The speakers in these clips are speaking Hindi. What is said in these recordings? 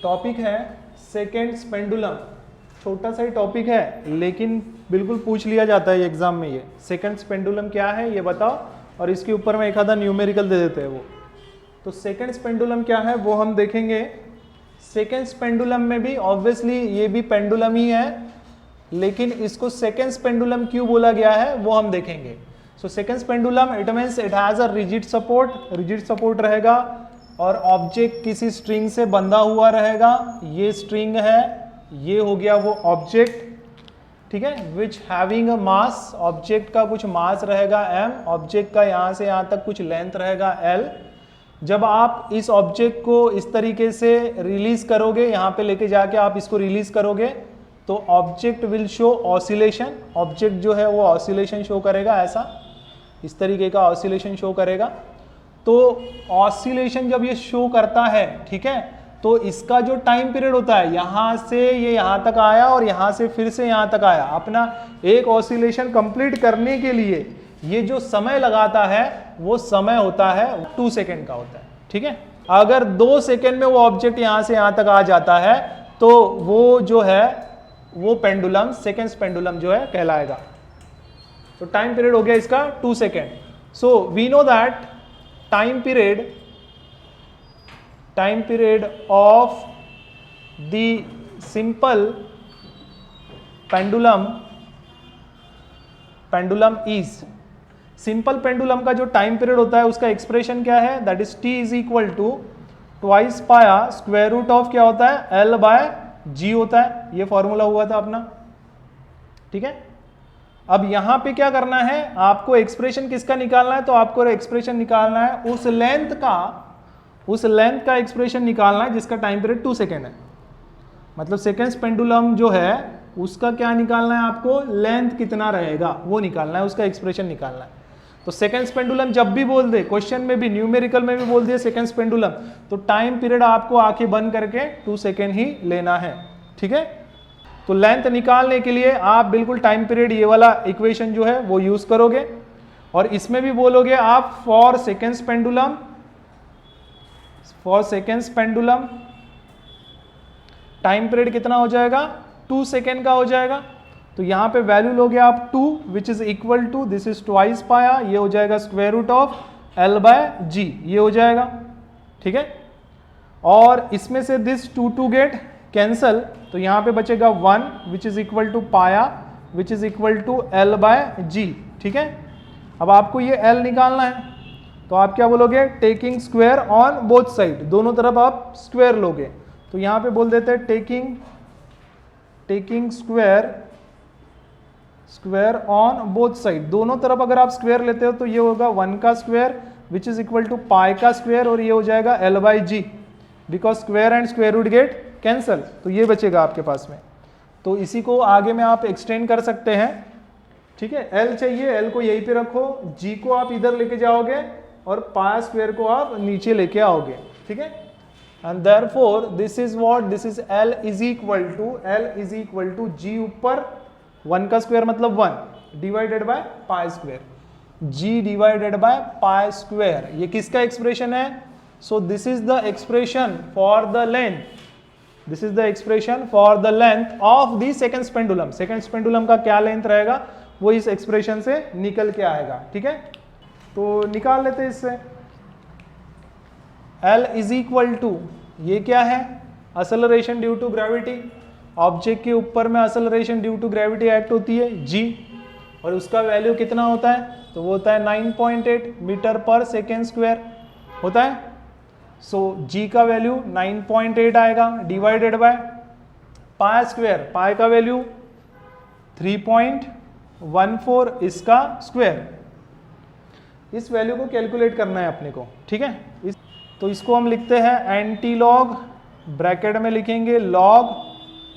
टॉपिक है सेकेंड्स पेंडुलम। छोटा सा ही टॉपिक है लेकिन बिल्कुल पूछ लिया जाता है एग्जाम में। ये सेकेंड्स पेंडुलम क्या है ये बताओ, और इसके ऊपर में एक आधा न्यूमेरिकल दे देते हैं वो। तो सेकेंड्स पेंडुलम क्या है वो हम देखेंगे। सेकेंड्स पेंडुलम में भी ऑब्वियसली ये भी पेंडुलम ही है, लेकिन इसको सेकेंड्स पेंडुलम क्यों बोला गया है वो हम देखेंगे। So seconds pendulum it means it has a rigid support रहेगा और ऑब्जेक्ट किसी स्ट्रिंग से बंधा हुआ रहेगा। ये स्ट्रिंग है, ये हो गया वो ऑब्जेक्ट, ठीक है, which having a mass. Object का कुछ मास रहेगा m, ऑब्जेक्ट का यहां से यहां तक कुछ लेंथ रहेगा l। जब आप इस ऑब्जेक्ट को इस तरीके से रिलीज करोगे, यहां पे लेके जाके आप इसको रिलीज करोगे तो object will show oscillation. Object जो है वो ऑसिलेशन शो करेगा, ऐसा इस तरीके का ऑसिलेशन शो करेगा। तो ऑसिलेशन जब ये शो करता है, ठीक है, तो इसका जो टाइम पीरियड होता है, यहां से ये यहां तक आया और यहां से फिर से यहां तक आया, अपना एक ऑसिलेशन कंप्लीट करने के लिए ये जो समय लगाता है वो समय होता है 2 सेकेंड का होता है, ठीक है। अगर 2 सेकेंड में वो ऑब्जेक्ट यहां से यहां तक आ जाता है तो वो जो है वो पेंडुलम, सेकेंड्स पेंडुलम जो है कहलाएगा। तो टाइम पीरियड हो गया इसका 2 second. So we know that time period of the simple pendulum is, simple pendulum का जो टाइम पीरियड होता है उसका एक्सप्रेशन क्या है, that is T is equal to twice pi square root of क्या होता है एल बाय जी होता है। ये फॉर्मूला हुआ था अपना, ठीक है। अब यहां पे क्या करना है, आपको एक्सप्रेशन किसका निकालना है, तो आपको एक्सप्रेशन निकालना है उस लेंथ का एक्सप्रेशन निकालना है जिसका टाइम पीरियड 2 सेकेंड है। मतलब सेकेंड्स पेंडुलम जो है उसका क्या निकालना है, आपको लेंथ कितना रहेगा वो निकालना है, उसका एक्सप्रेशन निकालना है। तो सेकेंड्स पेंडुलम जब भी बोल दे, क्वेश्चन में भी न्यूमेरिकल में भी बोल दिए सेकेंड्स पेंडुलम, तो टाइम पीरियड आपको आंखें बंद करके 2 सेकेंड ही लेना है, ठीक है। तो लेंथ निकालने के लिए आप बिल्कुल टाइम पीरियड ये वाला इक्वेशन जो है वो यूज करोगे, और इसमें भी बोलोगे आप for seconds pendulum time period कितना हो जाएगा 2 सेकेंड का हो जाएगा। तो यहां पे वैल्यू लोगे आप 2 which is equal to this is twice pi, ये हो जाएगा square root of L by G, ये हो जाएगा, ठीक है। और इसमें से दिस 2 गेट कैंसल, तो यहां पे बचेगा 1 विच is equal to pi which is equal to L by G, ठीक है। अब आपको ये एल निकालना है तो आप क्या बोलोगे, taking square on both side, दोनों तरफ आप स्क्वायर लोगे। तो यहां पे बोल देते हैं taking square on both side, दोनों तरफ अगर आप स्क्वायर लेते हो तो ये होगा 1 का square which is equal to pi का स्क्वायर, और ये हो जाएगा L by G, because square and square root get cancel, तो ये बचेगा आपके पास में। तो इसी को आगे में आप एक्सटेंड कर सकते हैं, ठीक है। एल चाहिए, एल को यहीं पे रखो, जी को आप इधर लेके जाओगे और पाई स्क्वायर को आप नीचे लेके आओगे, ठीक है। And therefore this is what, this is L is equal to g ऊपर 1 का स्क्वायर मतलब 1 divided by pi square, g divided by pi square. ये किसका एक्सप्रेशन है, so this is the expression for the length, this is the expression for the length of the seconds pendulum. Seconds pendulum का क्या लेंथ रहेगा वो इस एक्सप्रेशन से निकल के आएगा, ठीक है। तो निकाल लेते हैं इससे, L इज इक्वल टू, ये क्या है, acceleration due to gravity. Object के ऊपर में acceleration due to gravity act होती है G, और उसका वैल्यू कितना होता है, तो वो होता है 9.8 मीटर पर सेकेंड स्क्वायर होता है। सो G का वैल्यू 9.8 आएगा डिवाइडेड बाय पाई स्क्वायर, पाई का वैल्यू 3.14 इसका स्क्वायर। इस वैल्यू को कैलकुलेट करना है अपने को, ठीक है। तो इसको हम लिखते हैं एंटी लॉग, ब्रैकेट में लिखेंगे लॉग,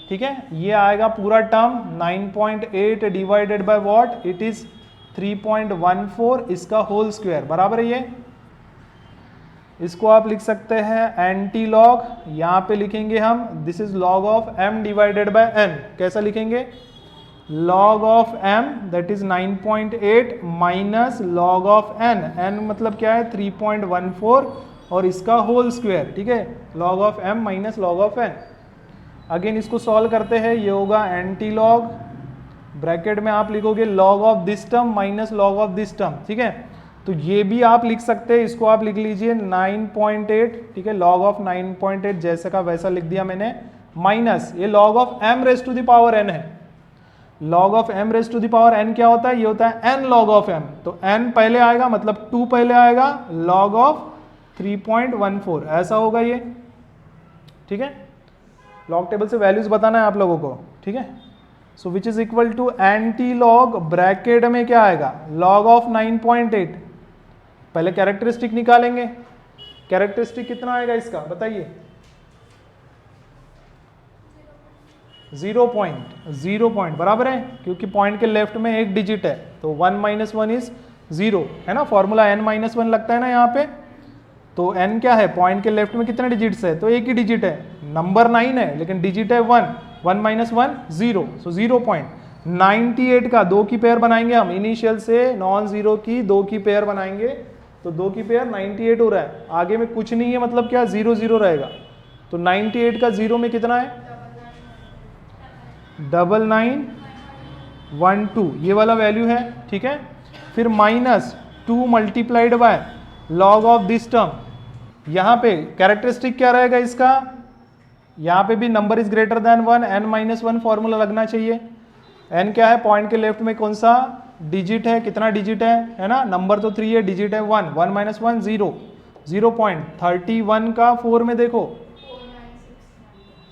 ठीक है। ये आएगा पूरा term 9.8 divided by what, it is 3.14 इसका होल स्क्वायर, बराबर है ये। इसको आप लिख सकते हैं एंटी लॉग, यहां पे लिखेंगे हम this is log of m divided by n। कैसा लिखेंगे, log of m that is 9.8 minus log of n, n मतलब क्या है 3.14 और इसका होल स्क्वायर, ठीक है, log of m minus log of n। Again इसको सॉल्व करते हैं, ये होगा एंटी लॉग, ब्रैकेट में आप लिखोगे log of this term minus log of this term, ठीक है। तो ये भी आप लिख सकते हैं, इसको आप लिख लीजिए 9.8, ठीक है, log ऑफ 9.8 जैसे का वैसा लिख दिया मैंने, माइनस ये log of m raise to the power n है। log of m raise to the power n क्या होता है, ये होता है n log ऑफ m, तो n पहले आएगा मतलब 2 पहले आएगा, log ऑफ 3.14 ऐसा होगा ये, ठीक है। लॉग टेबल से वैल्यूज बताना है आप लोगों को, ठीक है। So which is equal to anti log, bracket में क्या आएगा, log ऑफ 9.8, पहले कैरेक्टरिस्टिक निकालेंगे, कैरेक्टरिस्टिक कितना आएगा इसका बताइए, 0 पॉइंट बराबर है, क्योंकि पॉइंट के लेफ्ट में एक डिजिट है, तो 1 माइनस 1 इज 0 है ना, फॉर्मूला n माइनस 1 लगता है ना यहाँ पे। तो n क्या है, पॉइंट के लेफ्ट में कितने डिजिट्स है, तो एक ही डिजिट है, नंबर 9 है लेकिन डिजिट है 1, 1 माइनस 1 0, सो 0 पॉइंट 98 का 2 की पेयर बनाएंगे हम, इनिशियल से नॉन जीरो की 2 की पेयर बनाएंगे, तो 2 की पेयर 98 हो रहा है, आगे में कुछ नहीं है मतलब क्या 0 0 रहेगा, तो 98 का 0 में कितना है 9912, ये वाला वैल्यू है, ठीक है। फिर minus 2 multiplied by log of this term, यहाँ पे कैरेक्टरिस्टिक क्या रहेगा इसका, यहाँ पे भी number is greater than 1, n minus 1 formula लगना चाहिए। n क्या है, पॉइंट के लेफ्ट में कौन सा डिजिट है, कितना डिजिट है ना, नंबर तो 3 है, डिजिट है 1, 1 माइनस 1 0, 0.31 का 4 में देखो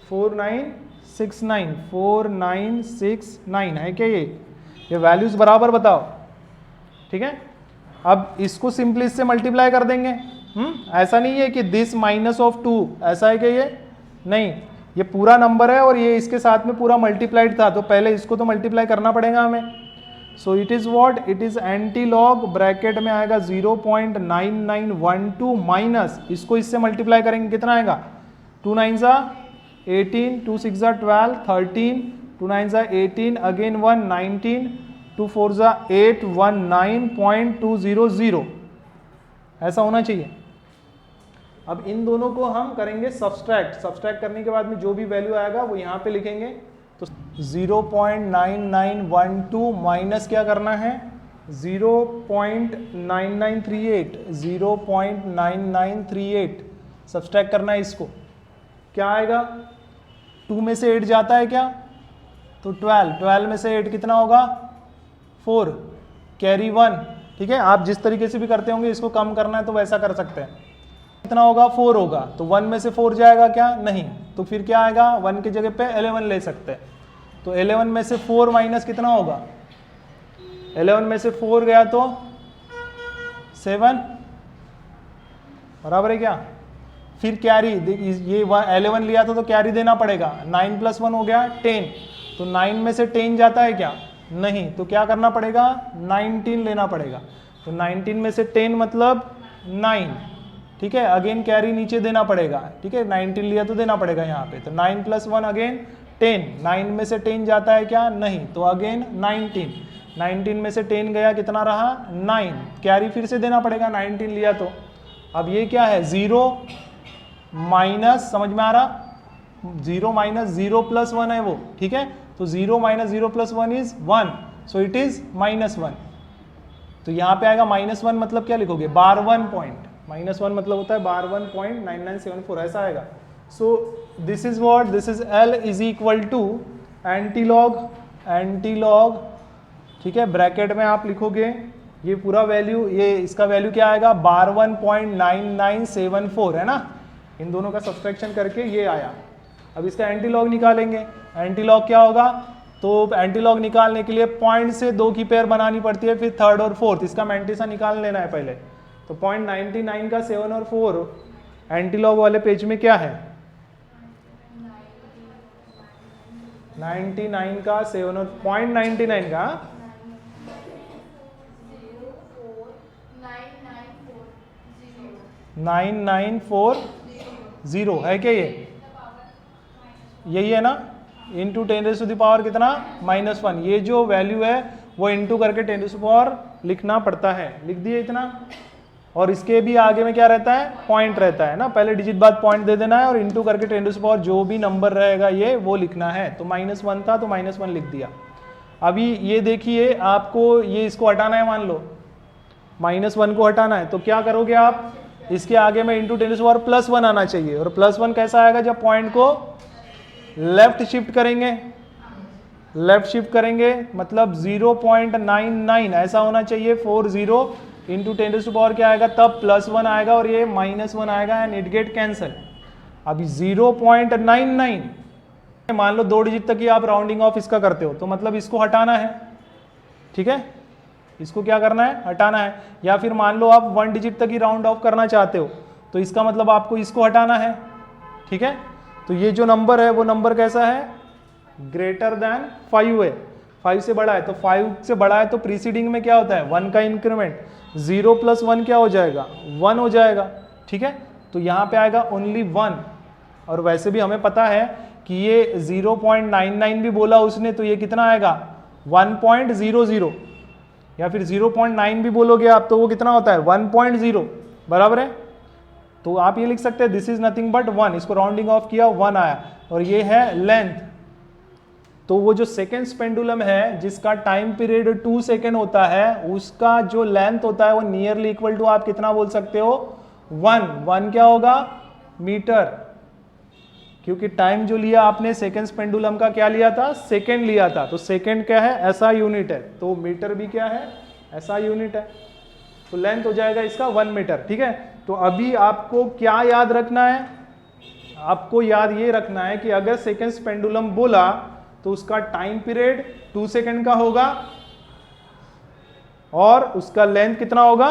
4969 है क्या, ये वैल्यूज बराबर बताओ, ठीक है। अब इसको सिंपली इससे मल्टीप्लाई कर देंगे, ऐसा नहीं है कि दिस माइनस ऑफ 2, ऐसा है कि ये नहीं, ये पूरा नंबर है और ये इसके साथ में पूरा मल्टीप्लाइड था, तो पहले इसको तो मल्टीप्लाई करना पड़ेगा हमें। So it is what, it is anti log, bracket में आएगा 0.9912 माइनस, इसको इससे मल्टीप्लाई करेंगे कितना आएगा, 2 9 18, 2 6 12, 13, 2 9 18, अगेन 1 19, 2 4 8, 19.200, ऐसा होना चाहिए। अब इन दोनों को हम करेंगे सब्सट्रैक्ट करने के बाद में जो भी वैल्यू आएगा वो यहाँ पे लिखेंगे, तो 0.9912 माइनस क्या करना है 0.9938 सब्सट्रैक्ट करना है, इसको क्या आएगा, 2 में से 8 जाता है क्या, तो 12 में से 8 कितना होगा 4, कैरी 1, ठीक है। आप जिस तरीके से भी करते होंगे, इसको कम करना है तो वैसा कर सकते हैं, कितना होगा 4 होगा, तो 1 में से 4 जाएगा क्या, नहीं, तो फिर क्या आएगा 1 की जगह पे 11 ले सकते हैं, तो 11 में से 4 माइनस कितना होगा, 11 में से 4 गया तो 7 बराबर है क्या, फिर कैरी, ये 11 लिया था तो कैरी देना पड़ेगा, 9 + 1 हो गया 10, तो 9 में से 10 जाता है क्या, नहीं, तो क्या करना पड़ेगा 19 लेना पड़ेगा, तो 19 में से 10 मतलब 9, ठीक है। अगेन कैरी नीचे देना पड़ेगा, ठीक है, 19 लिया तो देना पड़ेगा यहाँ पे, तो 9 + 1 अगेन 10, 9 में से 10 जाता है क्या, नहीं, तो अगेन 19 में से 10 गया कितना रहा 9, कैरी फिर से देना पड़ेगा, 19 लिया तो। अब ये क्या है 0 माइनस, समझ में आ रहा, 0 माइनस 0 + 1 है वो, ठीक है, तो 0 minus 0 + 1 is 1, so it is -1, तो यहाँ पे आएगा -1 मतलब क्या लिखोगे 12 पॉइंट, -1 मतलब होता है 12.9974, ऐसा आएगा। So this is what, this is L is equal to anti log, ठीक है, ब्रैकेट में आप लिखोगे ये पूरा वैल्यू, ये इसका वैल्यू क्या आएगा 12.9974 है ना, इन दोनों का सब्सट्रैक्शन करके ये आया। अब इसका एंटी लॉग निकालेंगे, एंटी लॉग क्या होगा, तो एंटी लॉग निकालने के लिए पॉइंट से 2 की पेयर बनानी पड़ती है, फिर थर्ड और फोर्थ, इसका मैंटिसा निकाल लेना है पहले, तो 0.99 का 7 और 4 एंटी लॉग वाले पेज में क्या है 99 का 7 और 0.99 का 9940 है क्या, ये यही है ना, इंटू 10⁻⁻ कितना -1, ये जो वैल्यू है वो इंटू करके 10⁻⁻ लिखना पड़ता है, लिख दिए इतना, और इसके भी आगे में क्या रहता है, पॉइंट रहता है ना, पहले डिजिट बाद पॉइंट दे देना है और इंटू करके 10⁻⁴ जो भी नंबर रहेगा ये वो लिखना है। तो -1 था तो -1 लिख दिया। अभी ये देखिए आपको ये इसको हटाना है, मान लो -1 को हटाना है, तो क्या करोगे आप, इसके आगे में इंटू 10⁻⁻ +1 आना चाहिए। और +1 कैसा आएगा, जब पॉइंट को लेफ्ट शिफ्ट करेंगे, लेफ्ट शिफ्ट करेंगे मतलब 0.99 ऐसा होना चाहिए। 40 इंटू 10⁻⁴ क्या आएगा, तब +1 आएगा और ये -1 आएगा एंड इट गेट कैंसल। अभी 0.99 मान लो 2 डिजिट तक ही आप राउंडिंग ऑफ इसका करते हो, तो मतलब इसको हटाना है, ठीक है, इसको क्या करना है, हटाना है। या फिर मान लो आप 1 डिजिट तक ही राउंड ऑफ करना चाहते हो, तो इसका मतलब आपको इसको हटाना है, ठीक है। तो ये जो नंबर है वो नंबर कैसा है, ग्रेटर देन 5 है, 5 से बड़ा है। तो 5 से बड़ा है तो प्रीसीडिंग में क्या होता है, 1 का इंक्रीमेंट, 0 + 1 क्या हो जाएगा, 1 हो जाएगा, ठीक है। तो यहाँ पे आएगा ओनली 1। और वैसे भी हमें पता है कि ये 0.99 भी बोला उसने, तो ये कितना आएगा, 1.00, या फिर 0.9 भी बोलोगे आप तो वो कितना होता है, 1.0, बराबर है। तो आप ये लिख सकते हैं दिस इज नथिंग बट 1, इसको राउंडिंग ऑफ किया 1 आया। और ये है लेंथ। तो वो जो सेकेंड्स पेंडुलम है जिसका टाइम पीरियड 2 सेकेंड होता है, उसका जो लेंथ होता है वो नियरली इक्वल टू आप कितना बोल सकते हो, 1 क्या होगा, मीटर, क्योंकि टाइम जो लिया आपने सेकेंड्स पेंडुलम का क्या लिया था, सेकेंड लिया था। तो सेकेंड क्या है, ऐसा यूनिट है, तो मीटर भी क्या है, ऐसा यूनिट है। तो लेंथ हो जाएगा इसका 1 मीटर, ठीक है। तो अभी आपको क्या याद रखना है, आपको याद ये रखना है कि अगर सेकेंड्स पेंडुलम बोला तो उसका टाइम पीरियड 2 सेकेंड का होगा और उसका लेंथ कितना होगा,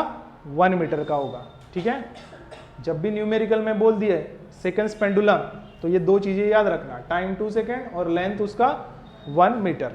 1 मीटर का होगा, ठीक है। जब भी न्यूमेरिकल में बोल दिए सेकेंड्स पेंडुलम, तो ये 2 चीजें याद रखना, टाइम 2 सेकेंड और लेंथ उसका 1 मीटर।